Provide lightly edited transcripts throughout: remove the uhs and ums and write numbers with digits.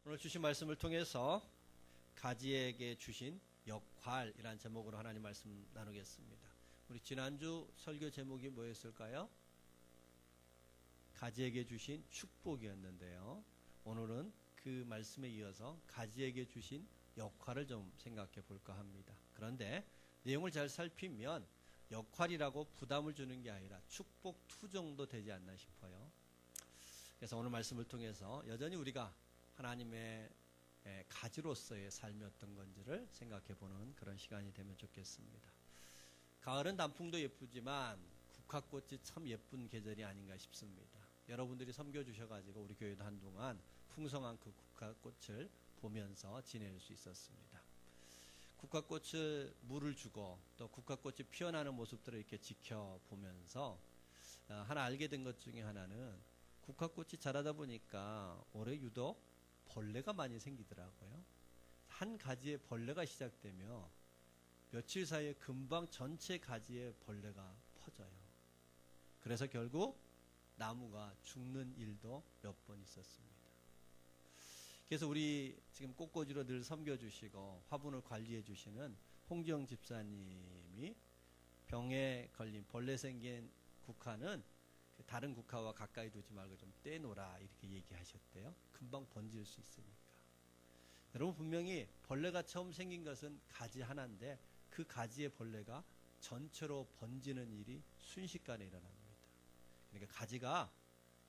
오늘 주신 말씀을 통해서 가지에게 주신 역할이라는 제목으로 하나님 말씀 나누겠습니다. 우리 지난주 설교 제목이 뭐였을까요? 가지에게 주신 축복이었는데요. 오늘은 그 말씀에 이어서 가지에게 주신 역할을 좀 생각해 볼까 합니다. 그런데 내용을 잘 살피면 역할이라고 부담을 주는 게 아니라 축복 투 정도 되지 않나 싶어요. 그래서 오늘 말씀을 통해서 여전히 우리가 하나님의 가지로서의 삶이 어떤 건지를 생각해 보는 그런 시간이 되면 좋겠습니다. 가을은 단풍도 예쁘지만 국화꽃이 참 예쁜 계절이 아닌가 싶습니다. 여러분들이 섬겨주셔가지고 우리 교회도 한동안 풍성한 그 국화꽃을 보면서 지낼 수 있었습니다. 국화꽃을 물을 주고 또 국화꽃이 피어나는 모습들을 이렇게 지켜보면서 하나 알게 된 것 중에 하나는 국화꽃이 자라다 보니까 올해 유독 벌레가 많이 생기더라고요. 한 가지에 벌레가 시작되며 며칠 사이에 금방 전체 가지에 벌레가 퍼져요. 그래서 결국 나무가 죽는 일도 몇 번 있었습니다. 그래서 우리 지금 꽃꽂이로 늘 섬겨주시고 화분을 관리해 주시는 홍지영 집사님이 병에 걸린 벌레 생긴 국화는 다른 국화와 가까이 두지 말고 좀 떼놓으라 이렇게 얘기하셨대요. 금방 번질 수 있으니까. 여러분 분명히 벌레가 처음 생긴 것은 가지 하나인데 그 가지의 벌레가 전체로 번지는 일이 순식간에 일어납니다. 그러니까 가지가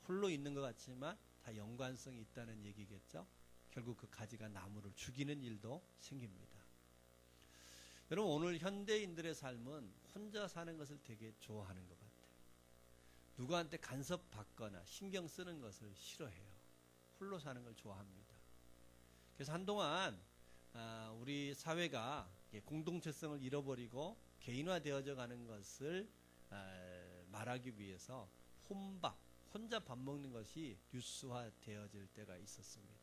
홀로 있는 것 같지만 다 연관성이 있다는 얘기겠죠. 결국 그 가지가 나무를 죽이는 일도 생깁니다. 여러분 오늘 현대인들의 삶은 혼자 사는 것을 되게 좋아하는 것 같아요. 누구한테 간섭받거나 신경 쓰는 것을 싫어해요. 홀로 사는 걸 좋아합니다. 그래서 한동안 우리 사회가 공동체성을 잃어버리고 개인화되어져 가는 것을 말하기 위해서 혼자 밥 먹는 것이 뉴스화되어질 때가 있었습니다.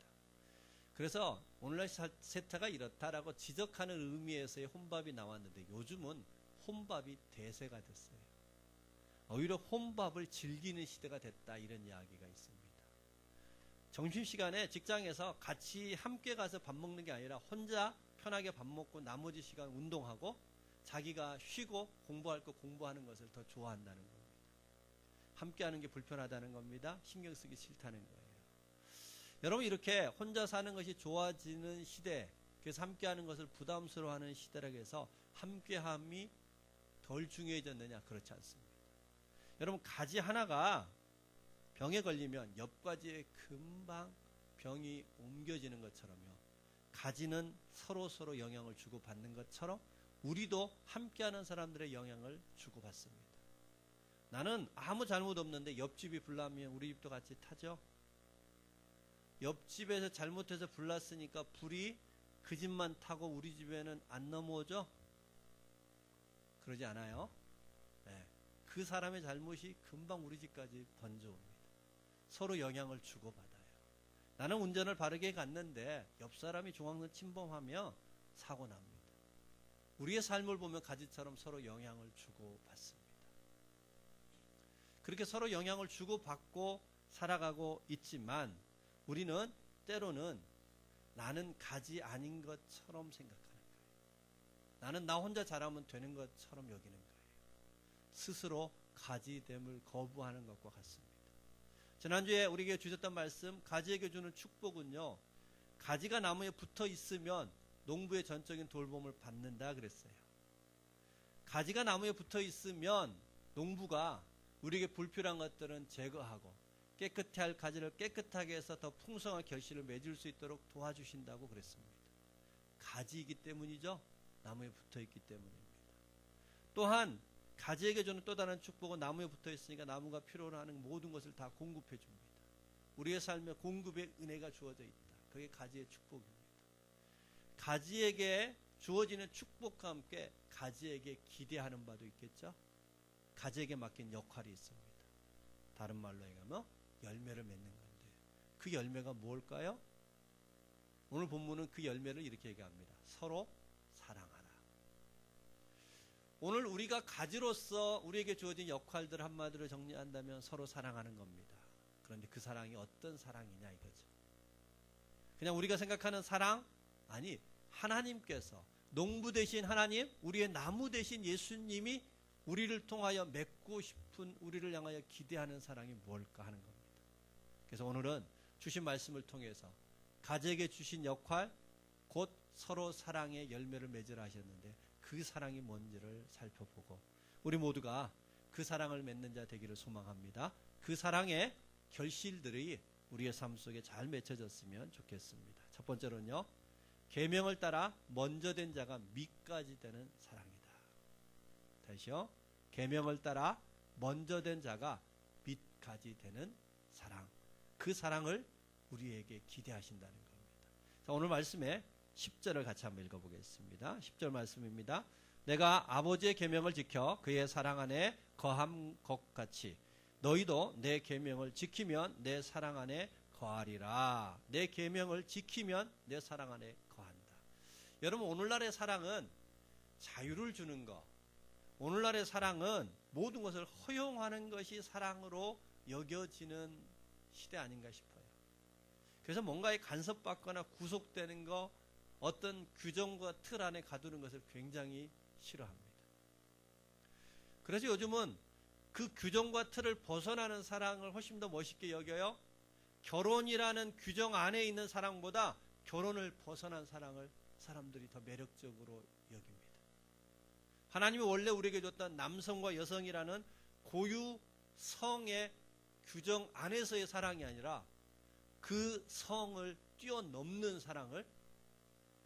그래서 오늘날 세태가 이렇다라고 지적하는 의미에서의 혼밥이 나왔는데 요즘은 혼밥이 대세가 됐어요. 오히려 혼밥을 즐기는 시대가 됐다 이런 이야기가 있습니다. 점심시간에 직장에서 같이 함께 가서 밥 먹는 게 아니라 혼자 편하게 밥 먹고 나머지 시간 운동하고 자기가 쉬고 공부할 거 공부하는 것을 더 좋아한다는 겁니다. 함께 하는 게 불편하다는 겁니다. 신경 쓰기 싫다는 거예요. 여러분 이렇게 혼자 사는 것이 좋아지는 시대, 그래서 함께 하는 것을 부담스러워하는 시대라고 해서 함께함이 덜 중요해졌느냐? 그렇지 않습니다. 여러분 가지 하나가 병에 걸리면 옆 가지에 금방 병이 옮겨지는 것처럼요. 가지는 서로 영향을 주고받는 것처럼 우리도 함께하는 사람들의 영향을 주고받습니다. 나는 아무 잘못 없는데 옆집이 불나면 우리 집도 같이 타죠. 옆집에서 잘못해서 불났으니까 불이 그 집만 타고 우리 집에는 안 넘어오죠? 그러지 않아요? 네. 그 사람의 잘못이 금방 우리 집까지 번져옵니다. 서로 영향을 주고받아요. 나는 운전을 바르게 갔는데 옆 사람이 중앙선 침범하며 사고 납니다. 우리의 삶을 보면 가지처럼 서로 영향을 주고받습니다. 그렇게 서로 영향을 주고받고 살아가고 있지만 우리는 때로는 나는 가지 아닌 것처럼 생각하는 거예요. 나는 나 혼자 잘하면 되는 것처럼 여기는 거예요. 스스로 가지됨을 거부하는 것과 같습니다. 지난주에 우리에게 주셨던 말씀, 가지에게 주는 축복은요, 가지가 나무에 붙어 있으면 농부의 전적인 돌봄을 받는다 그랬어요. 가지가 나무에 붙어 있으면 농부가 우리에게 불필요한 것들은 제거하고 깨끗해 할 가지를 깨끗하게 해서 더 풍성한 결실을 맺을 수 있도록 도와주신다고 그랬습니다. 가지이기 때문이죠. 나무에 붙어 있기 때문입니다. 또한 가지에게 주는 또 다른 축복은 나무에 붙어 있으니까 나무가 필요로 하는 모든 것을 다 공급해 줍니다. 우리의 삶에 공급의 은혜가 주어져 있다. 그게 가지의 축복입니다. 가지에게 주어지는 축복과 함께 가지에게 기대하는 바도 있겠죠. 가지에게 맡긴 역할이 있습니다. 다른 말로 얘기하면 열매를 맺는 건데 그 열매가 뭘까요? 오늘 본문은 그 열매를 이렇게 얘기합니다. 서로 사랑하라. 오늘 우리가 가지로서 우리에게 주어진 역할들 한마디로 정리한다면 서로 사랑하는 겁니다. 그런데 그 사랑이 어떤 사랑이냐 이거죠. 그냥 우리가 생각하는 사랑? 아니, 하나님께서 농부 되신 하나님, 우리의 나무 되신 예수님이 우리를 통하여 맺고 싶은, 우리를 향하여 기대하는 사랑이 뭘까 하는 겁니다. 그래서 오늘은 주신 말씀을 통해서 가족에게 주신 역할, 곧 서로 사랑의 열매를 맺으라 하셨는데 그 사랑이 뭔지를 살펴보고 우리 모두가 그 사랑을 맺는 자 되기를 소망합니다. 그 사랑의 결실들이 우리의 삶 속에 잘 맺혀졌으면 좋겠습니다. 첫 번째로는요, 계명을 따라 먼저 된 자가 밑까지 되는 사랑이다. 다시요, 계명을 따라 먼저 된 자가 밑까지 되는 사랑. 그 사랑을 우리에게 기대하신다는 겁니다. 자, 오늘 말씀에 10절을 같이 한번 읽어보겠습니다. 10절 말씀입니다. 내가 아버지의 계명을 지켜 그의 사랑 안에 거함 것 같이 너희도 내 계명을 지키면 내 사랑 안에 거하리라. 내 계명을 지키면 내 사랑 안에 거한다. 여러분, 오늘날의 사랑은 자유를 주는 것, 오늘날의 사랑은 모든 것을 허용하는 것이 사랑으로 여겨지는 시대 아닌가 싶어요. 그래서 뭔가에 간섭받거나 구속되는 것, 어떤 규정과 틀 안에 가두는 것을 굉장히 싫어합니다. 그래서 요즘은 그 규정과 틀을 벗어나는 사랑을 훨씬 더 멋있게 여겨요. 결혼이라는 규정 안에 있는 사랑보다 결혼을 벗어난 사랑을 사람들이 더 매력적으로 여깁니다. 하나님이 원래 우리에게 줬던 남성과 여성이라는 고유 성의 규정 안에서의 사랑이 아니라 그 성을 뛰어넘는 사랑을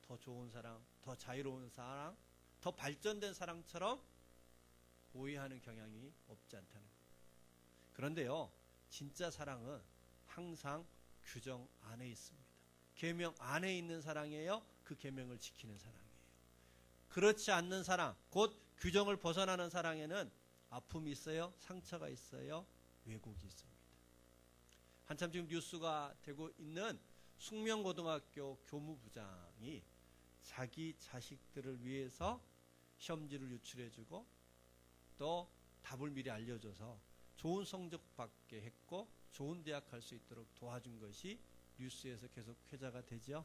더 좋은 사랑, 더 자유로운 사랑, 더 발전된 사랑처럼 오해하는 경향이 없지 않다는 겁니다. 그런데요, 진짜 사랑은 항상 규정 안에 있습니다. 계명 안에 있는 사랑이에요. 그 계명을 지키는 사랑이에요. 그렇지 않는 사랑, 곧 규정을 벗어나는 사랑에는 아픔이 있어요. 상처가 있어요. 왜곡이 있습니다. 한참 지금 뉴스가 되고 있는 숙명고등학교 교무부장이 자기 자식들을 위해서 시험지를 유출해주고 또 답을 미리 알려줘서 좋은 성적 받게 했고 좋은 대학 갈 수 있도록 도와준 것이 뉴스에서 계속 회자가 되죠.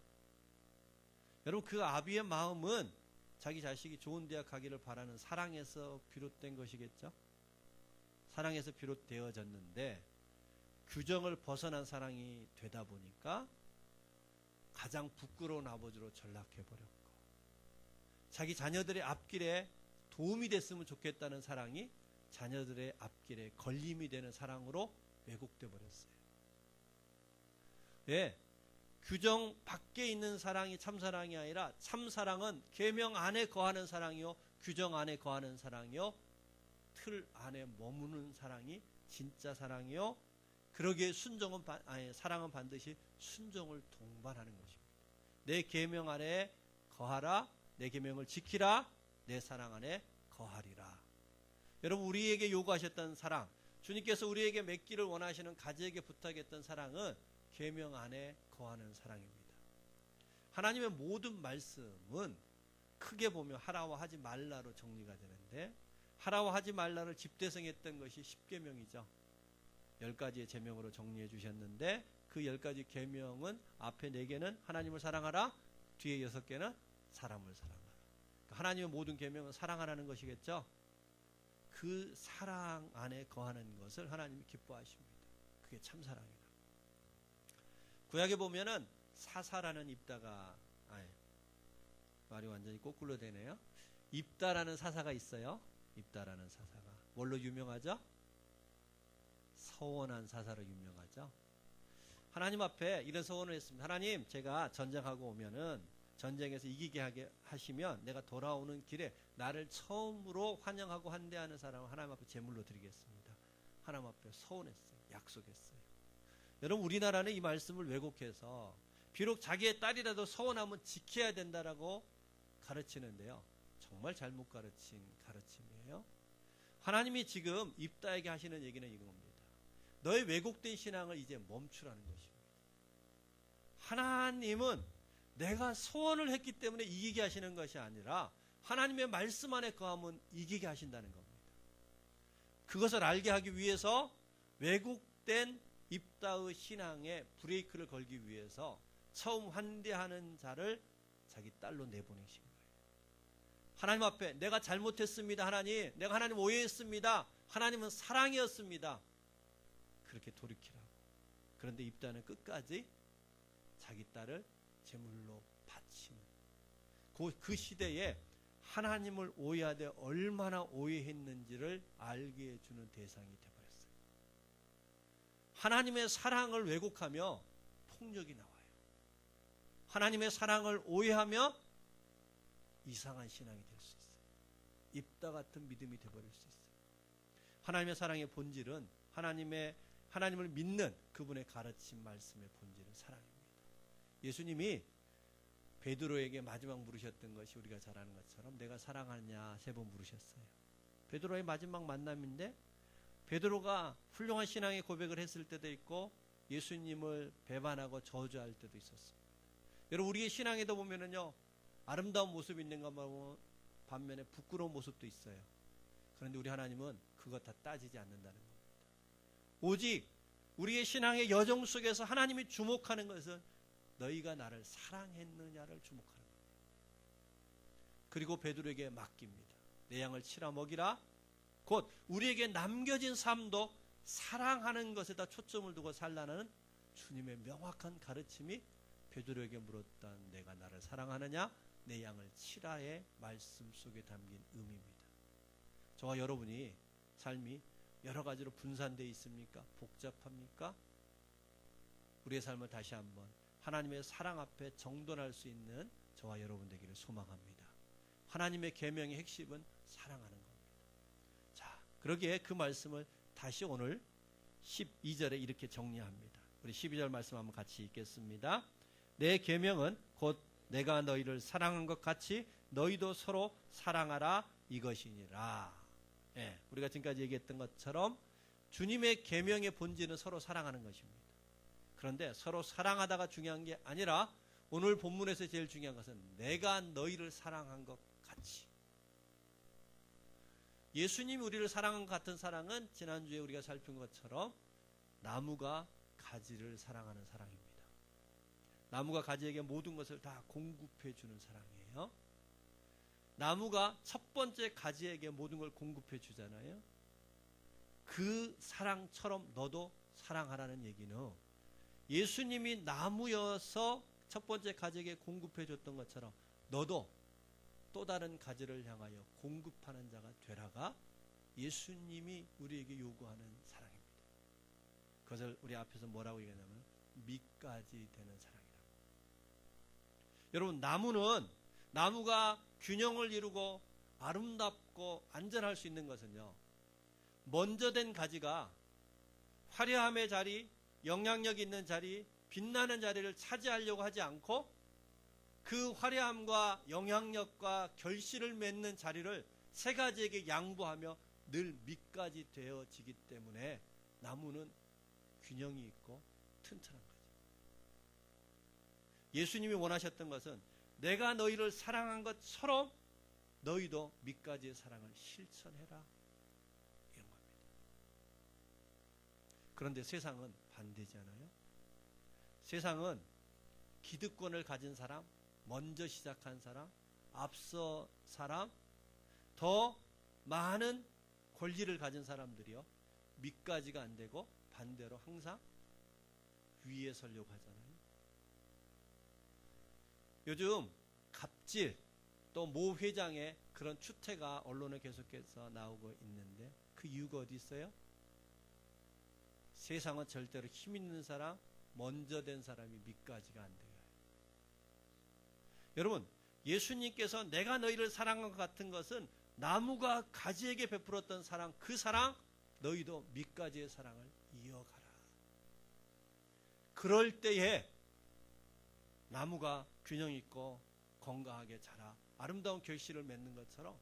여러분, 그 아비의 마음은 자기 자식이 좋은 대학 가기를 바라는 사랑에서 비롯된 것이겠죠. 사랑에서 비롯되어졌는데 규정을 벗어난 사랑이 되다 보니까 가장 부끄러운 아버지로 전락해버렸고, 자기 자녀들의 앞길에 도움이 됐으면 좋겠다는 사랑이 자녀들의 앞길에 걸림이 되는 사랑으로 왜곡돼 버렸어요. 왜? 규정 밖에 있는 사랑이 참사랑이 아니라 참사랑은 계명 안에 거하는 사랑이요, 규정 안에 거하는 사랑이요, 틀 안에 머무는 사랑이 진짜 사랑이요. 그러기에 사랑은 반드시 순종을 동반하는 것입니다. 내 계명 안에 거하라, 내 계명을 지키라, 내 사랑 안에 거하리라. 여러분, 우리에게 요구하셨던 사랑, 주님께서 우리에게 맺기를 원하시는 가지에게 부탁했던 사랑은 계명 안에 거하는 사랑입니다. 하나님의 모든 말씀은 크게 보면 하라와 하지 말라로 정리가 되는데, 하라와 하지 말라를 집대성했던 것이 10계명이죠. 10가지의 제명으로 정리해 주셨는데 그 10가지 계명은 앞에 4개는 하나님을 사랑하라, 뒤에 6개는 사람을 사랑하라. 그러니까 하나님의 모든 계명은 사랑하라는 것이겠죠. 그 사랑 안에 거하는 것을 하나님이 기뻐하십니다. 그게 참사랑이다. 구약에 보면은 사사라는 입다가, 말이 완전히 거꾸로 되네요. 입다라는 사사가 있어요. 입다라는 사사가 뭘로 유명하죠? 서원한 사사로 유명하죠. 하나님 앞에 이런 서원을 했습니다. 하나님, 제가 전쟁하고 오면은 전쟁에서 이기게 하게 하시면 내가 돌아오는 길에 나를 처음으로 환영하고 환대하는 사람을 하나님 앞에 제물로 드리겠습니다. 하나님 앞에 서원했어요. 약속했어요. 여러분, 우리나라는 이 말씀을 왜곡해서 비록 자기의 딸이라도 서원하면 지켜야 된다라고 가르치는데요, 정말 잘못 가르친 가르침이에요. 하나님이 지금 입다에게 하시는 얘기는 이겁니다. 너의 왜곡된 신앙을 이제 멈추라는 것입니다. 하나님은 내가 소원을 했기 때문에 이기게 하시는 것이 아니라 하나님의 말씀 안에 거하면 이기게 하신다는 겁니다. 그것을 알게 하기 위해서 왜곡된 입다의 신앙에 브레이크를 걸기 위해서 처음 환대하는 자를 자기 딸로 내보내신 거예요. 하나님 앞에 내가 잘못했습니다. 하나님, 내가 하나님 오해했습니다. 하나님은 사랑이었습니다. 그렇게 돌이키라고. 그런데 입다는 끝까지 자기 딸을 제물로 바치는 그 시대에 하나님을 오해하되 얼마나 오해했는지를 알게 해주는 대상이 되어버렸어요. 하나님의 사랑을 왜곡하며 폭력이 나와요. 하나님의 사랑을 오해하며 이상한 신앙이 될 수 있어요. 입다 같은 믿음이 되어버릴 수 있어요. 하나님의 사랑의 본질은 하나님을 믿는 그분의 가르침 말씀의 본질은 사랑입니다. 예수님이 베드로에게 마지막 물으셨던 것이 우리가 잘 아는 것처럼 내가 사랑하느냐 3번 물으셨어요. 베드로의 마지막 만남인데 베드로가 훌륭한 신앙의 고백을 했을 때도 있고 예수님을 배반하고 저주할 때도 있었습니다. 여러분 우리의 신앙에도 보면은요 아름다운 모습이 있는 것만 반면에 부끄러운 모습도 있어요. 그런데 우리 하나님은 그것 다 따지지 않는다는 겁니다. 오직 우리의 신앙의 여정 속에서 하나님이 주목하는 것은 너희가 나를 사랑했느냐를 주목하는 겁니다. 그리고 베드로에게 맡깁니다. 내 양을 치라 먹이라. 곧 우리에게 남겨진 삶도 사랑하는 것에다 초점을 두고 살라는 주님의 명확한 가르침이 베드로에게 물었다. 내가 나를 사랑하느냐? 내 양을 치라의 말씀 속에 담긴 의미입니다. 저와 여러분이 삶이 여러 가지로 분산되어 있습니까? 복잡합니까? 우리의 삶을 다시 한번 하나님의 사랑 앞에 정돈할 수 있는 저와 여러분 되기를 소망합니다. 하나님의 계명의 핵심은 사랑하는 겁니다. 자, 그러기에 그 말씀을 다시 오늘 12절에 이렇게 정리합니다. 우리 12절 말씀 한번 같이 읽겠습니다. 내 계명은 곧 내가 너희를 사랑한 것 같이 너희도 서로 사랑하라 이것이니라. 예, 우리가 지금까지 얘기했던 것처럼 주님의 계명의 본질은 서로 사랑하는 것입니다. 그런데 서로 사랑하다가 중요한 게 아니라 오늘 본문에서 제일 중요한 것은 내가 너희를 사랑한 것 같이. 예수님이 우리를 사랑한 것 같은 사랑은 지난주에 우리가 살핀 것처럼 나무가 가지를 사랑하는 사랑입니다. 나무가 가지에게 모든 것을 다 공급해 주는 사랑이에요. 나무가 첫 번째 가지에게 모든 걸 공급해 주잖아요. 그 사랑처럼 너도 사랑하라는 얘기는 예수님이 나무여서 첫 번째 가지에게 공급해 줬던 것처럼 너도 또 다른 가지를 향하여 공급하는 자가 되라가 예수님이 우리에게 요구하는 사랑입니다. 그것을 우리 앞에서 뭐라고 얘기하냐면 밑가지 되는 사랑이라고. 여러분 나무가 균형을 이루고 아름답고 안전할 수 있는 것은요. 먼저 된 가지가 화려함의 자리, 영향력 있는 자리, 빛나는 자리를 차지하려고 하지 않고 그 화려함과 영향력과 결실을 맺는 자리를 세 가지에게 양보하며 늘 밑까지 되어지기 때문에 나무는 균형이 있고 튼튼한 거죠. 예수님이 원하셨던 것은 내가 너희를 사랑한 것처럼 너희도 밑까지의 사랑을 실천해라. 이런 겁니다. 그런데 세상은 반대잖아요. 세상은 기득권을 가진 사람, 먼저 시작한 사람, 앞서 사람, 더 많은 권리를 가진 사람들이요. 밑까지가 안 되고 반대로 항상 위에 서려고 하잖아요. 요즘 갑질 또 모 회장의 그런 추태가 언론에 계속해서 나오고 있는데 그 이유가 어디 있어요? 세상은 절대로 힘 있는 사람, 먼저 된 사람이 밑까지가 안 돼요. 여러분, 예수님께서 내가 너희를 사랑한 것 같은 것은 나무가 가지에게 베풀었던 사랑, 그 사랑 너희도 밑가지의 사랑을 이어가라. 그럴 때에 나무가 균형 있고 건강하게 자라 아름다운 결실을 맺는 것처럼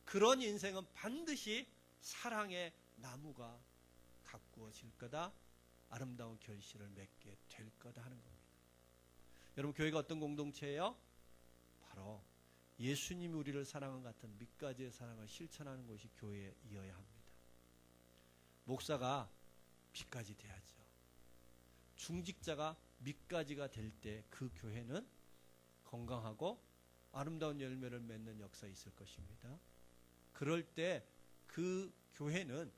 그런 인생은 반드시 사랑의 나무가 가꾸어질 거다. 아름다운 결실을 맺게 될 거다 하는 겁니다. 여러분, 교회가 어떤 공동체예요? 바로 예수님이 우리를 사랑한 같은 밑가지의 사랑을 실천하는 것이 교회이어야 합니다. 목사가 밑가지 돼야죠. 중직자가 밑가지가 될 때 그 교회는 건강하고 아름다운 열매를 맺는 역사가 있을 것입니다. 그럴 때 그 교회는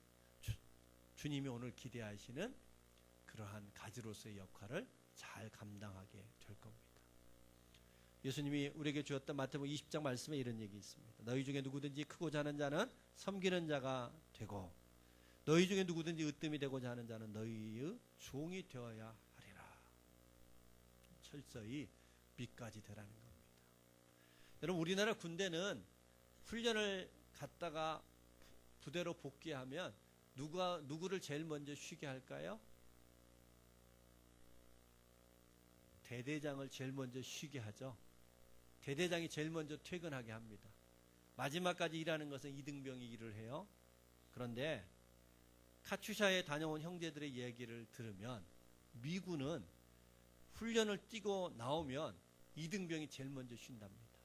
주님이 오늘 기대하시는 그러한 가지로서의 역할을 잘 감당하게 될 겁니다. 예수님이 우리에게 주었던 마태복음 20장 말씀에 이런 얘기 있습니다. 너희 중에 누구든지 크고자 하는 자는 섬기는 자가 되고 너희 중에 누구든지 으뜸이 되고자 하는 자는 너희의 종이 되어야 하리라. 철저히 밑까지 되라는 겁니다. 여러분, 우리나라 군대는 훈련을 갔다가 부대로 복귀하면 누구를 제일 먼저 쉬게 할까요? 대대장을 제일 먼저 쉬게 하죠. 대대장이 제일 먼저 퇴근하게 합니다. 마지막까지 일하는 것은 이등병이 일을 해요. 그런데 카투샤에 다녀온 형제들의 얘기를 들으면 미군은 훈련을 뛰고 나오면 이등병이 제일 먼저 쉰답니다.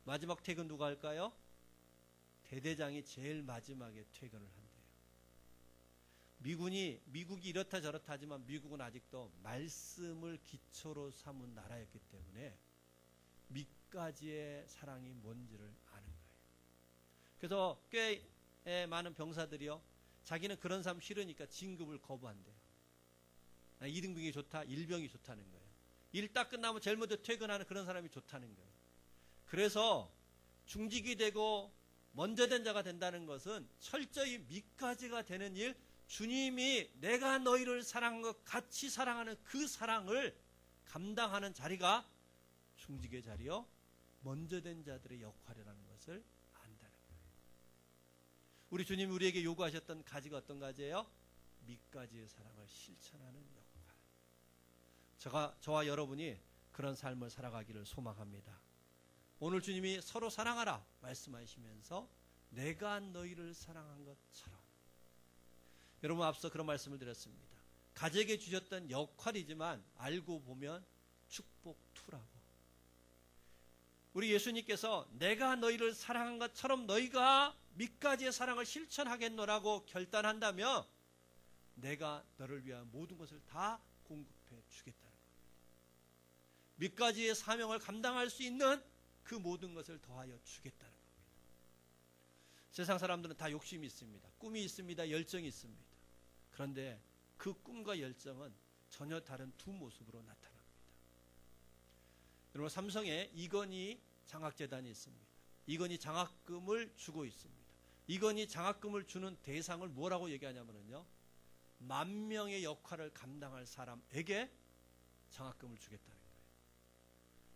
마지막 퇴근 누가 할까요? 대대장이 제일 마지막에 퇴근을 한대요. 미국이 이렇다 저렇다 하지만 미국은 아직도 말씀을 기초로 삼은 나라였기 때문에 밑가지의 사랑이 뭔지를 아는 거예요. 그래서 꽤 많은 병사들이요, 자기는 그런 사람 싫으니까 진급을 거부한대요. 2등병이 좋다, 1병이 좋다는 거예요. 일 딱 끝나면 제일 먼저 퇴근하는 그런 사람이 좋다는 거예요. 그래서 중직이 되고 먼저 된 자가 된다는 것은 철저히 밑가지가 되는 일, 주님이 내가 너희를 사랑한 것 같이 사랑하는 그 사랑을 감당하는 자리가 중직의 자리요, 먼저 된 자들의 역할이라는 것을 안다는 거예요. 우리 주님이 우리에게 요구하셨던 가지가 어떤 가지예요? 밑가지의 사랑을 실천하는 역할. 저와 여러분이 그런 삶을 살아가기를 소망합니다. 오늘 주님이 서로 사랑하라 말씀하시면서 내가 너희를 사랑한 것처럼. 여러분, 앞서 그런 말씀을 드렸습니다. 가족에게 주셨던 역할이지만 알고 보면 축복 2라고. 우리 예수님께서 내가 너희를 사랑한 것처럼 너희가 밑가지의 사랑을 실천하겠노라고 결단한다면 내가 너를 위한 모든 것을 다 공급해 주겠다는 겁니다. 밑가지의 사명을 감당할 수 있는 그 모든 것을 더하여 주겠다는 겁니다. 세상 사람들은 다 욕심이 있습니다. 꿈이 있습니다. 열정이 있습니다. 그런데 그 꿈과 열정은 전혀 다른 두 모습으로 나타납니다. 여러분, 삼성에 이건희 장학재단이 있습니다. 이건희 장학금을 주고 있습니다. 이건희 장학금을 주는 대상을 뭐라고 얘기하냐면요, 10,000명의 역할을 감당할 사람에게 장학금을 주겠다는 거예요.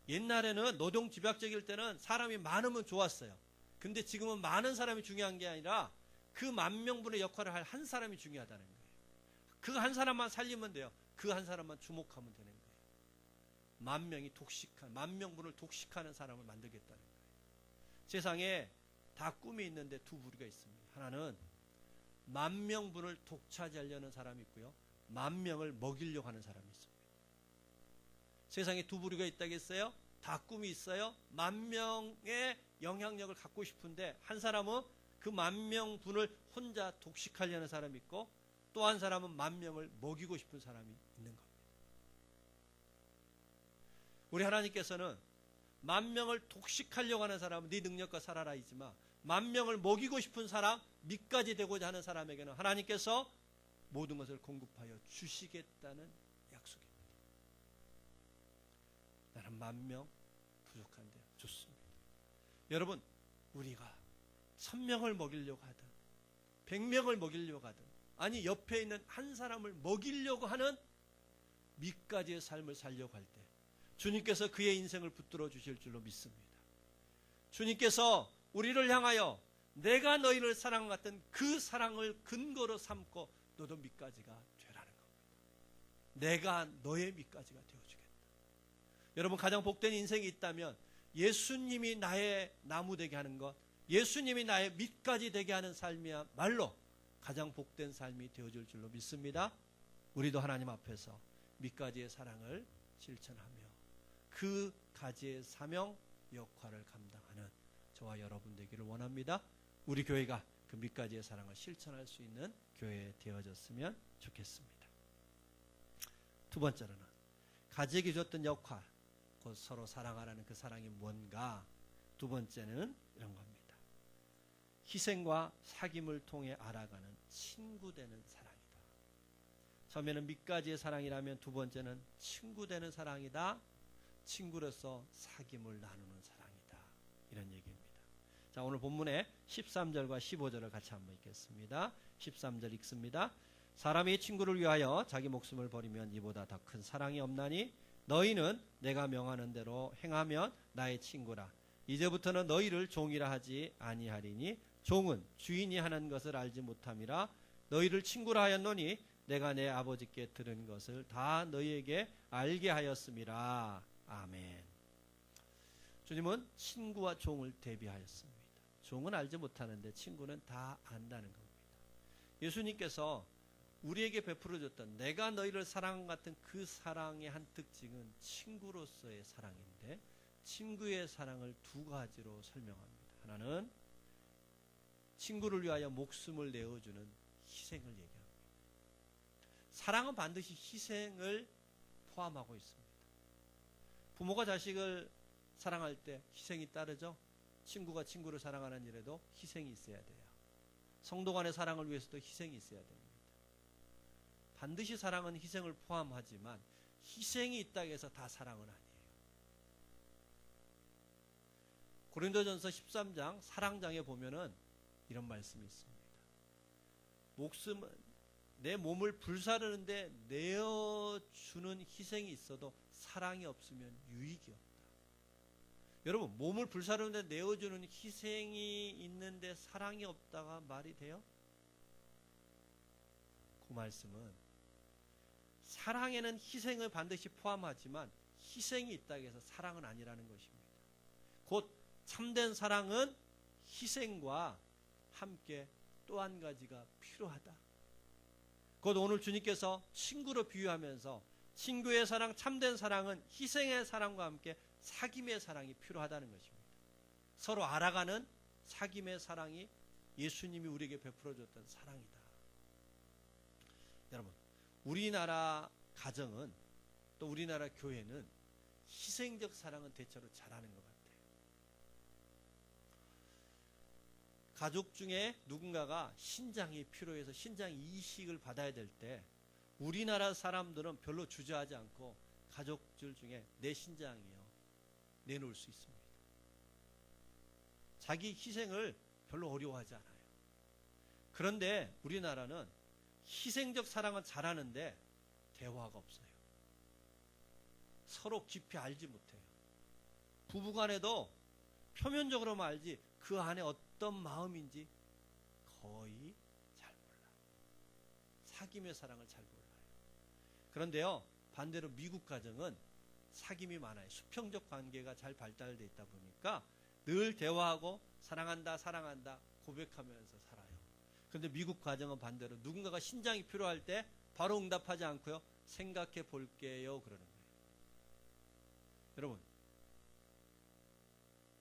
옛날에는 노동 집약적일 때는 사람이 많으면 좋았어요. 근데 지금은 많은 사람이 중요한 게 아니라 그 10,000명분의 역할을 할 한 사람이 중요하다는 거예요. 그 한 사람만 살리면 돼요. 그 한 사람만 주목하면 되는 거예요. 10,000명분을 독식하는 사람을 만들겠다는 거예요. 세상에 다 꿈이 있는데 두 부류가 있습니다. 하나는 10,000명분을 독차지하려는 사람이 있고요, 10,000명을 먹이려고 하는 사람이 있습니다. 세상에 두 부류가 있다겠어요? 다 꿈이 있어요. 10,000명의 영향력을 갖고 싶은데 한 사람은 그 10,000명분을 혼자 독식하려는 사람이 있고, 또 한 사람은 10,000명을 먹이고 싶은 사람이 있는 겁니다. 우리 하나님께서는 10,000명을 독식하려고 하는 사람은 네 능력과 살아라 이지만 10,000명을 먹이고 싶은 사람, 밑까지 되고자 하는 사람에게는 하나님께서 모든 것을 공급하여 주시겠다는 약속입니다. 나는 10,000명 부족한데 좋습니다. 여러분, 우리가 1,000명을 먹이려고 하든 100명을 먹이려고 하든, 아니 옆에 있는 한 사람을 먹이려고 하는 밑가지의 삶을 살려고 할 때 주님께서 그의 인생을 붙들어 주실 줄로 믿습니다. 주님께서 우리를 향하여 내가 너희를 사랑했던 그 사랑을 근거로 삼고 너도 밑가지가 되라는 겁니다. 내가 너의 밑가지가 되어주겠다. 여러분, 가장 복된 인생이 있다면 예수님이 나의 나무 되게 하는 것, 예수님이 나의 밑가지 되게 하는 삶이야말로 가장 복된 삶이 되어줄 줄로 믿습니다. 우리도 하나님 앞에서 밑가지의 사랑을 실천하며 그 가지의 사명 역할을 감당하는 저와 여러분 되기를 원합니다. 우리 교회가 그 밑가지의 사랑을 실천할 수 있는 교회 되어졌으면 좋겠습니다. 두 번째로는 가지에게 줬던 역할, 곧 서로 사랑하라는 그 사랑이 뭔가. 두 번째는 이런 겁니다. 희생과 사귐을 통해 알아가는 친구 되는 사랑이다. 처음에는 밑가지의 사랑이라면 두 번째는 친구 되는 사랑이다. 친구로서 사귐을 나누는 사랑이다. 이런 얘기입니다. 자, 오늘 본문의 13절과 15절을 같이 한번 읽겠습니다. 13절 읽습니다. 사람이 친구를 위하여 자기 목숨을 버리면 이보다 더 큰 사랑이 없나니 너희는 내가 명하는 대로 행하면 나의 친구라. 이제부터는 너희를 종이라 하지 아니하리니 종은 주인이 하는 것을 알지 못함이라. 너희를 친구라 하였노니 내가 내 아버지께 들은 것을 다 너희에게 알게 하였음이라. 아멘. 주님은 친구와 종을 대비하였습니다. 종은 알지 못하는데 친구는 다 안다는 겁니다. 예수님께서 우리에게 베풀어줬던 내가 너희를 사랑한 같은 그 사랑의 한 특징은 친구로서의 사랑인데, 친구의 사랑을 두 가지로 설명합니다. 하나는 친구를 위하여 목숨을 내어주는 희생을 얘기합니다. 사랑은 반드시 희생을 포함하고 있습니다. 부모가 자식을 사랑할 때 희생이 따르죠. 친구가 친구를 사랑하는 일에도 희생이 있어야 돼요. 성도 간의 사랑을 위해서도 희생이 있어야 됩니다. 반드시 사랑은 희생을 포함하지만 희생이 있다고 해서 다 사랑은 아니에요. 고린도전서 13장 사랑장에 보면은 이런 말씀이 있습니다. 내 몸을 불사르는데 내어주는 희생이 있어도 사랑이 없으면 유익이 없다. 여러분, 몸을 불사르는데 내어주는 희생이 있는데 사랑이 없다가 말이 돼요? 그 말씀은 사랑에는 희생을 반드시 포함하지만 희생이 있다고 해서 사랑은 아니라는 것입니다. 곧 참된 사랑은 희생과 함께 또 한 가지가 필요하다. 곧 오늘 주님께서 친구로 비유하면서 친구의 사랑, 참된 사랑은 희생의 사랑과 함께 사귐의 사랑이 필요하다는 것입니다. 서로 알아가는 사귐의 사랑이 예수님이 우리에게 베풀어줬던 사랑이다. 여러분, 우리나라 가정은, 또 우리나라 교회는 희생적 사랑은 대체로 잘하는 것 같아요. 가족 중에 누군가가 신장이 필요해서 신장 이식을 받아야 될 때 우리나라 사람들은 별로 주저하지 않고 가족들 중에 내 신장이요, 내놓을 수 있습니다. 자기 희생을 별로 어려워하지 않아요. 그런데 우리나라는 희생적 사랑은 잘하는데 대화가 없어요. 서로 깊이 알지 못해요. 부부간에도 표면적으로만 알지 그 안에 어떤 마음인지 거의 잘 몰라요. 사귐의 사랑을 잘 몰라요. 그런데요, 반대로 미국 가정은 사귐이 많아요. 수평적 관계가 잘 발달되어 있다 보니까 늘 대화하고 사랑한다, 사랑한다 고백하면서 살아요. 그런데 미국 가정은 반대로 누군가가 신장이 필요할 때 바로 응답하지 않고요, 생각해 볼게요 그러는 거예요. 여러분,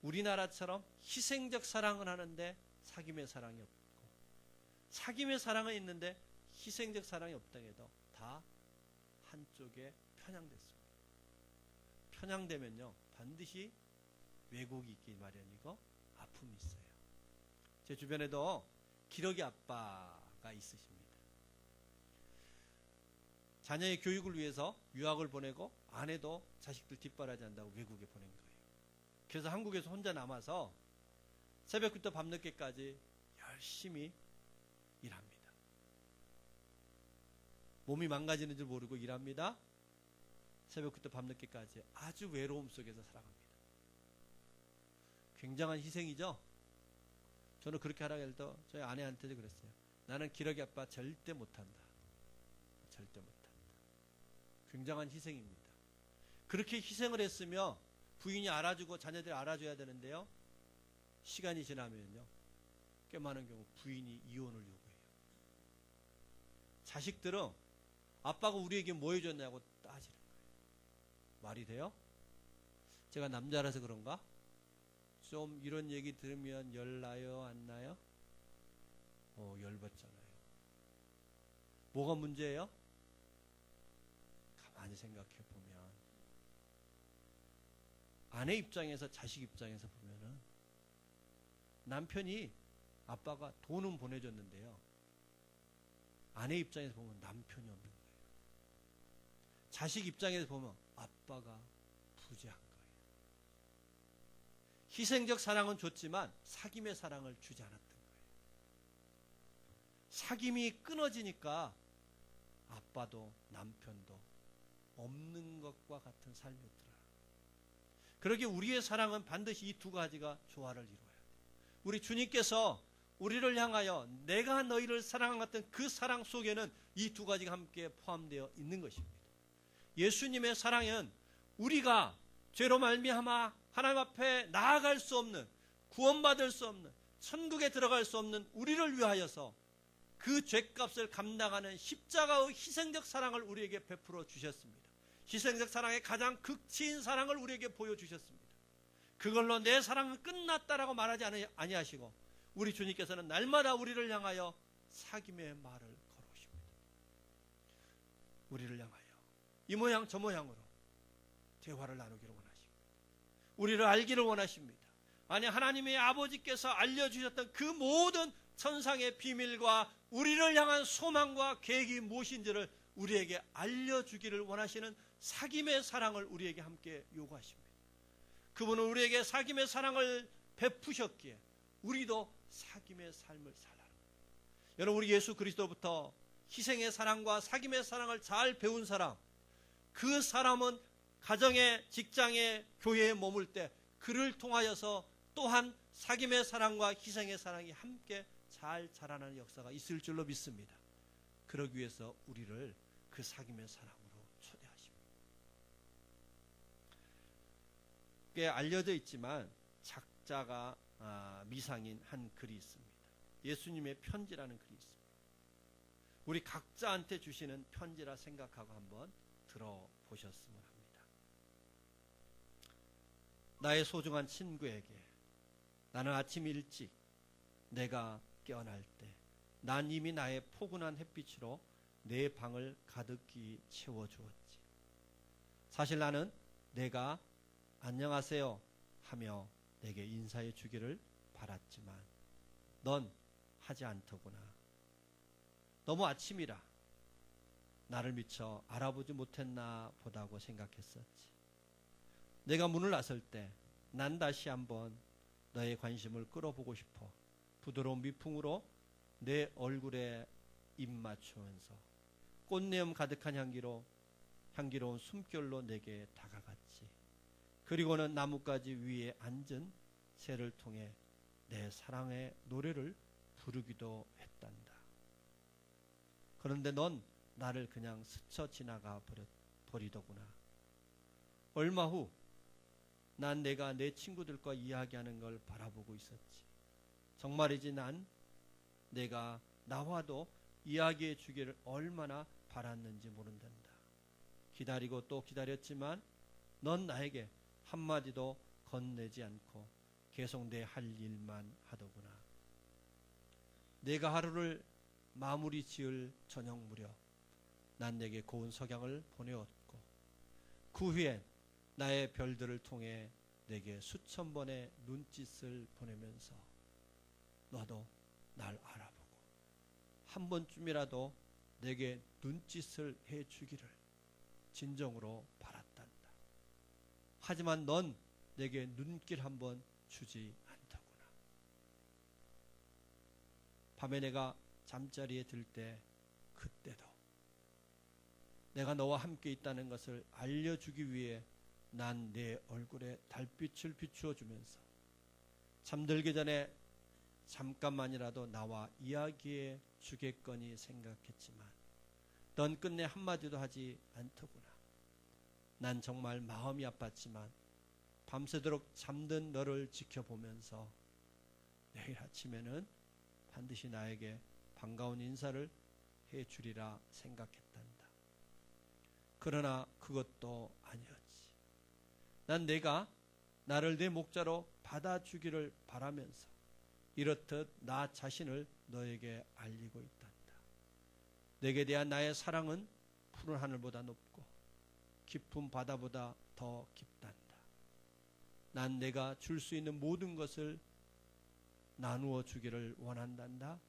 우리나라처럼 희생적 사랑을 하는데 사귐의 사랑이 없고, 사귐의 사랑은 있는데 희생적 사랑이 없다고 해도 다 한쪽에 편향됐습니다. 편향되면요, 반드시 왜곡이 있기 마련이고 아픔이 있어요. 제 주변에도 기러기 아빠가 있으십니다. 자녀의 교육을 위해서 유학을 보내고 아내도 자식들 뒷바라지 한다고 외국에 보낸 거예요. 그래서 한국에서 혼자 남아서 새벽부터 밤늦게까지 열심히 일합니다. 몸이 망가지는 줄 모르고 일합니다. 새벽부터 밤늦게까지 아주 외로움 속에서 살아갑니다. 굉장한 희생이죠. 저는 그렇게 하라고 해도 저희 아내한테도 그랬어요. 나는 기러기 아빠 절대 못한다. 절대 못한다. 굉장한 희생입니다. 그렇게 희생을 했으며 부인이 알아주고 자녀들이 알아줘야 되는데요, 시간이 지나면요, 꽤 많은 경우 부인이 이혼을 요구해요. 자식들은 아빠가 우리에게 뭐 해줬냐고 따지는 거예요. 말이 돼요? 제가 남자라서 그런가? 좀 이런 얘기 들으면 열나요, 안 나요? 열받잖아요. 뭐가 문제예요? 가만히 생각해 보면, 아내 입장에서, 자식 입장에서 보면은 남편이, 아빠가 돈은 보내줬는데요, 아내 입장에서 보면 남편이 없는 거예요. 자식 입장에서 보면 아빠가 부재한 거예요. 희생적 사랑은 줬지만 사귐의 사랑을 주지 않았던 거예요. 사귐이 끊어지니까 아빠도 남편도 없는 것과 같은 삶이었더라. 그러기에 우리의 사랑은 반드시 이 두 가지가 조화를 이루어야 돼요. 우리 주님께서 우리를 향하여 내가 너희를 사랑한 같은 그 사랑 속에는 이 두 가지가 함께 포함되어 있는 것입니다. 예수님의 사랑은 우리가 죄로 말미암아 하나님 앞에 나아갈 수 없는, 구원받을 수 없는, 천국에 들어갈 수 없는 우리를 위하여서 그 죄값을 감당하는 십자가의 희생적 사랑을 우리에게 베풀어 주셨습니다. 희생적 사랑의 가장 극치인 사랑을 우리에게 보여주셨습니다. 그걸로 내 사랑은 끝났다라고 말하지 아니하시고 우리 주님께서는 날마다 우리를 향하여 사귐의 말을 걸어오십니다. 우리를 향하여 이 모양 저 모양으로 대화를 나누기를 원하십니다. 우리를 알기를 원하십니다. 아니, 하나님의 아버지께서 알려주셨던 그 모든 천상의 비밀과 우리를 향한 소망과 계획이 무엇인지를 우리에게 알려주기를 원하시는 사귐의 사랑을 우리에게 함께 요구하십니다. 그분은 우리에게 사귐의 사랑을 베푸셨기에 우리도 사귐의 삶을 살아라. 여러분, 우리 예수 그리스도부터 희생의 사랑과 사귐의 사랑을 잘 배운 사람, 그 사람은 가정에, 직장에, 교회에 머물 때 그를 통하여서 또한 사귐의 사랑과 희생의 사랑이 함께 잘 자라나는 역사가 있을 줄로 믿습니다. 그러기 위해서 우리를 그 사귐의 사랑으로 초대하십니다. 꽤 알려져 있지만 작자가 미상인 한 글이 있습니다. 예수님의 편지라는 글이 있습니다. 우리 각자한테 주시는 편지라 생각하고 한번 들어보셨으면 합니다. 나의 소중한 친구에게, 나는 아침 일찍 내가 깨어날 때 난 이미 나의 포근한 햇빛으로 내 방을 가득히 채워주었지. 사실 나는 내가 안녕하세요 하며 내게 인사해 주기를 바랐지만 넌 하지 않더구나. 너무 아침이라 나를 미처 알아보지 못했나 보다고 생각했었지. 내가 문을 나설 때 난 다시 한번 너의 관심을 끌어보고 싶어 부드러운 미풍으로 내 얼굴에 입 맞추면서 꽃내음 가득한 향기로운 숨결로 내게 다가갔지. 그리고는 나뭇가지 위에 앉은 새를 통해 내 사랑의 노래를 부르기도 했단다. 그런데 넌 나를 그냥 스쳐 지나가 버리더구나. 얼마 후 난 내가 내 친구들과 이야기하는 걸 바라보고 있었지. 정말이지 난 내가 나와도 이야기해 주기를 얼마나 바랐는지 모른단다. 기다리고 또 기다렸지만 넌 나에게 한마디도 건네지 않고 계속 내 할 일만 하더구나. 내가 하루를 마무리 지을 저녁 무렵 난 내게 고운 석양을 보내었고 그 후엔 나의 별들을 통해 내게 수천 번의 눈짓을 보내면서 너도 날 알아보고 한 번쯤이라도 내게 눈짓을 해주기를 진정으로 바랐단다. 하지만 넌 내게 눈길 한번 주지 않더구나. 밤에 내가 잠자리에 들 때 그때도 내가 너와 함께 있다는 것을 알려주기 위해 난 내 얼굴에 달빛을 비추어 주면서 잠들기 전에 잠깐만이라도 나와 이야기해 주겠거니 생각했지만 넌 끝내 한마디도 하지 않더구나. 난 정말 마음이 아팠지만 밤새도록 잠든 너를 지켜보면서 내일 아침에는 반드시 나에게 반가운 인사를 해 주리라 생각했단다. 그러나 그것도 아니었지. 난 내가 나를 내 목자로 받아주기를 바라면서 이렇듯 나 자신을 너에게 알리고 있단다. 내게 대한 나의 사랑은 푸른 하늘보다 높고 깊은 바다보다 더 깊단다. 난 내가 줄 수 있는 모든 것을 나누어 주기를 원한단다.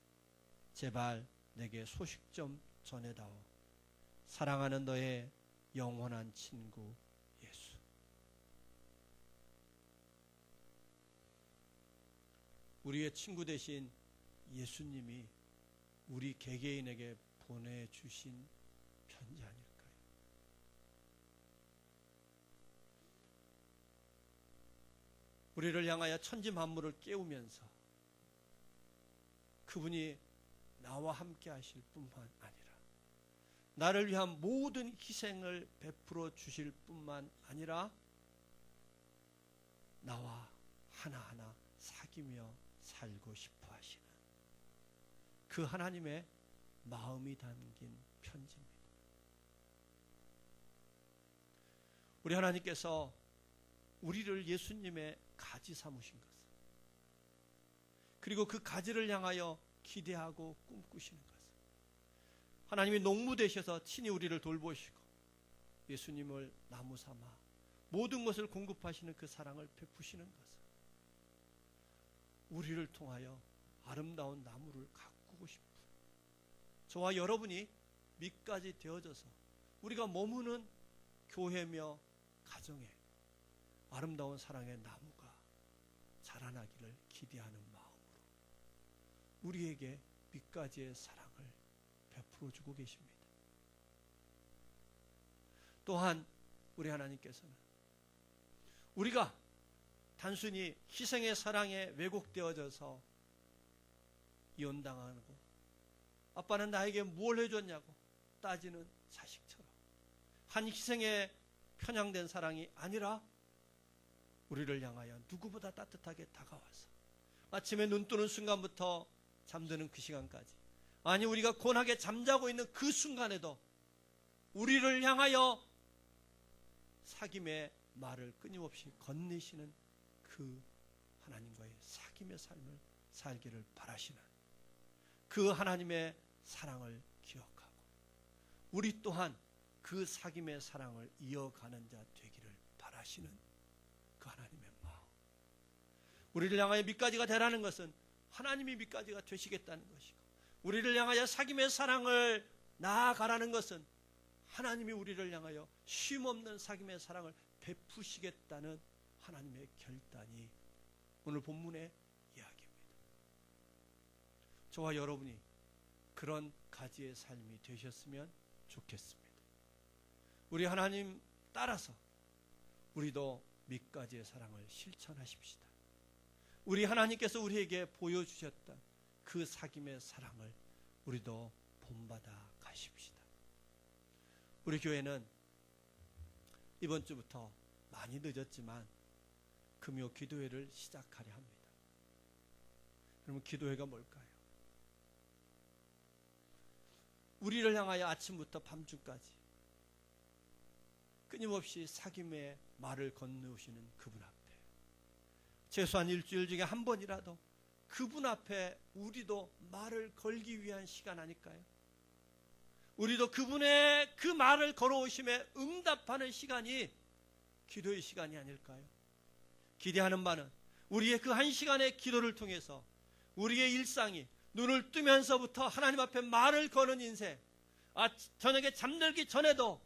제발 내게 소식 좀 전해다오. 사랑하는 너의 영원한 친구 예수. 우리의 친구 대신 예수님이 우리 개개인에게 보내주신 편지 아닐까요? 우리를 향하여 천지 만물을 깨우면서 그분이 나와 함께 하실 뿐만 아니라 나를 위한 모든 희생을 베풀어 주실 뿐만 아니라 나와 하나하나 사귀며 살고 싶어 하시는 그 하나님의 마음이 담긴 편지입니다. 우리 하나님께서 우리를 예수님의 가지 삼으신 것을, 그리고 그 가지를 향하여 기대하고 꿈꾸시는 것을, 하나님이 농부 되셔서 친히 우리를 돌보시고 예수님을 나무 삼아 모든 것을 공급하시는 그 사랑을 베푸시는 것을, 우리를 통하여 아름다운 나무를 가꾸고 싶은 저와 여러분이 밑까지 되어져서 우리가 머무는 교회며 가정에 아름다운 사랑의 나무가 자라나기를 기대하는 마음으로 우리에게 밑가지의 사랑을 베풀어 주고 계십니다. 또한 우리 하나님께서는 우리가 단순히 희생의 사랑에 왜곡되어져서 이혼당하고 아빠는 나에게 뭘 해줬냐고 따지는 자식처럼 한 희생에 편향된 사랑이 아니라 우리를 향하여 누구보다 따뜻하게 다가와서 아침에 눈 뜨는 순간부터 잠드는 그 시간까지, 아니 우리가 곤하게 잠자고 있는 그 순간에도 우리를 향하여 사귐의 말을 끊임없이 건네시는 그 하나님과의 사귐의 삶을 살기를 바라시는 그 하나님의 사랑을 기억하고 우리 또한 그 사귐의 사랑을 이어가는 자 되기를 바라시는 그 하나님의 마음. 우리를 향하여 밑가지가 되라는 것은 하나님이 밑가지가 되시겠다는 것이고, 우리를 향하여 사귐의 사랑을 나아가라는 것은 하나님이 우리를 향하여 쉼없는 사귐의 사랑을 베푸시겠다는 하나님의 결단이 오늘 본문의 이야기입니다. 저와 여러분이 그런 가지의 삶이 되셨으면 좋겠습니다. 우리 하나님 따라서 우리도 밑가지의 사랑을 실천하십시다. 우리 하나님께서 우리에게 보여주셨던 그 사귐의 사랑을 우리도 본받아 가십시다. 우리 교회는 이번 주부터 많이 늦었지만 금요 기도회를 시작하려 합니다. 그러면 기도회가 뭘까요? 우리를 향하여 아침부터 밤중까지 끊임없이 사귐의 말을 건네오시는 그분 앞에 최소한 일주일 중에 한 번이라도 그분 앞에 우리도 말을 걸기 위한 시간 아닐까요? 우리도 그분의 그 말을 걸어오심에 응답하는 시간이 기도의 시간이 아닐까요? 기대하는 바는 우리의 그 한 시간의 기도를 통해서 우리의 일상이 눈을 뜨면서부터 하나님 앞에 말을 거는 인생, 저녁에 잠들기 전에도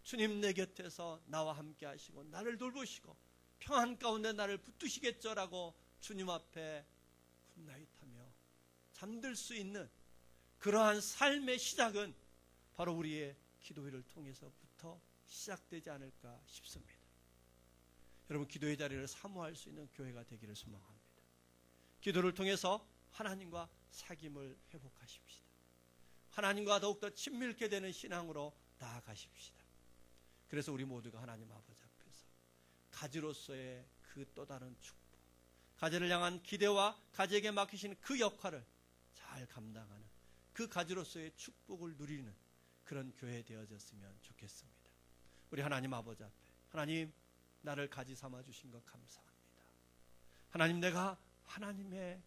주님 내 곁에서 나와 함께 하시고 나를 돌보시고 평안 가운데 나를 붙드시겠죠라고 주님 앞에 굿나잇하며 잠들 수 있는 그러한 삶의 시작은 바로 우리의 기도회를 통해서부터 시작되지 않을까 싶습니다. 여러분, 기도의 자리를 사모할 수 있는 교회가 되기를 소망합니다. 기도를 통해서 하나님과 사귐을 회복하십시다. 하나님과 더욱더 친밀케 되는 신앙으로 나아가십시다. 그래서 우리 모두가 하나님 아버지 앞에서 가지로서의 그 또 다른 축복, 가지를 향한 기대와 가지에게 맡기신 그 역할을 잘 감당하는 그 가지로서의 축복을 누리는 그런 교회 되어졌으면 좋겠습니다. 우리 하나님 아버지 앞에, 하나님 나를 가지 삼아 주신 것 감사합니다. 하나님, 내가 하나님의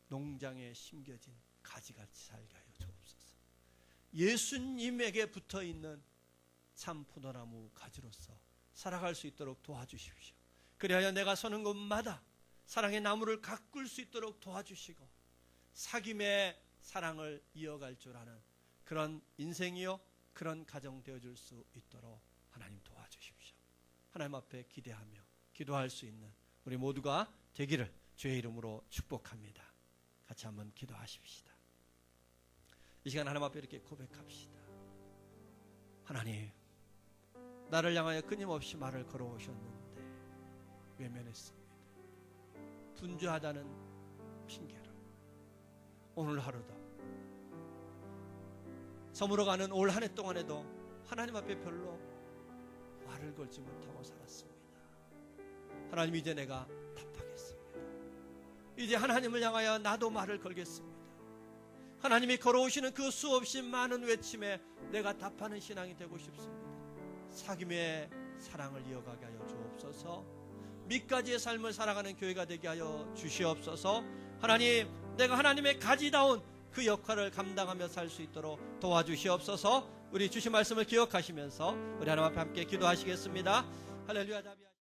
농장에 심겨진 가지같이 살게 하여 주옵소서. 예수님에게 붙어있는 참 포도나무 가지로서 살아갈 수 있도록 도와주십시오. 그리하여 내가 서는 곳마다 사랑의 나무를 가꿀 수 있도록 도와주시고 사귐의 사랑을 이어갈 줄 아는 그런 인생이요 그런 가정 되어줄 수 있도록 하나님 도와주십시오. 하나님 앞에 기대하며 기도할 수 있는 우리 모두가 되기를 주의 이름으로 축복합니다. 같이 한번 기도하십시다. 이 시간 하나님 앞에 이렇게 고백합시다. 하나님, 나를 향하여 끊임없이 말을 걸어오셨는데 외면했습니다. 분주하다는 핑계로 오늘 하루도 저물어가는 올 한 해 동안에도 하나님 앞에 별로 말을 걸지 못하고 살았습니다. 하나님, 이제 내가 답하겠습니다. 이제 하나님을 향하여 나도 말을 걸겠습니다. 하나님이 걸어오시는 그 수없이 많은 외침에 내가 답하는 신앙이 되고 싶습니다. 사귐의 사랑을 이어가게 하여 주옵소서. 밑가지의 삶을 살아가는 교회가 되게 하여 주시옵소서. 하나님, 내가 하나님의 가지다운 그 역할을 감당하며 살 수 있도록 도와주시옵소서. 우리 주신 말씀을 기억하시면서 우리 하나님 앞에 함께 기도하시겠습니다. 할렐루야.